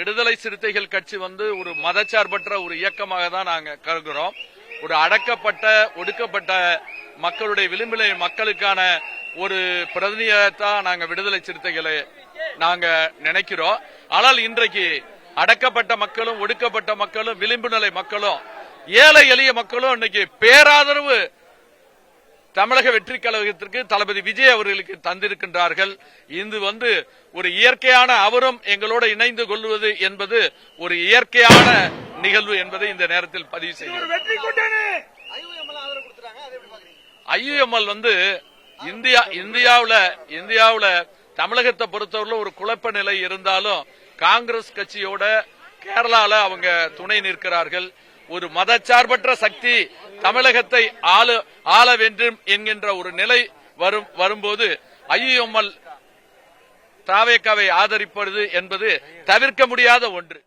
விடுதலை சிறுத்தைகள் கட்சி ஒரு மதச்சார்பற்ற ஒரு இயக்கமாக தான் நாங்க கருதுகிறோம். ஒரு அடக்கப்பட்ட ஒடுக்கப்பட்ட மக்களுடைய விளிம்பிலை மக்களுக்கான ஒரு பிரதிநிதியத்தான் நாங்க விடுதலை சிறுத்தைகளை நாங்க நினைக்கிறோம். ஆனால் இன்றைக்கு அடக்கப்பட்ட மக்களும் ஒடுக்கப்பட்ட மக்களும் விளிம்பு நிலை மக்களும் ஏழை எளிய மக்களும் இன்னைக்கு பேராதரவு தமிழக வெற்றி கழகத்திற்கு தளபதி விஜய் அவர்களுக்கு தந்திருக்கின்றார்கள். இது ஒரு இயற்கையான அவரும் எங்களோடு இணைந்து கொள்வது என்பது ஒரு இயற்கையான நிகழ்வு என்பதை இந்த நேரத்தில் பதிவு செய்கிறோம். ஐயுஎம்எல் இந்தியாவுல தமிழகத்தை பொறுத்தவரை ஒரு குழப்ப நிலை இருந்தாலும் காங்கிரஸ் கட்சியோட கேரளால அவங்க துணை நிற்கிறார்கள். ஒரு மதச்சார்பற்ற சக்தி தமிழகத்தை ஆள வேண்டும் என்கின்ற ஒரு நிலை வரும்போது ஐயுஎம்எல் தாவேகாவை ஆதரிப்பது என்பது தவிர்க்க முடியாத ஒன்று.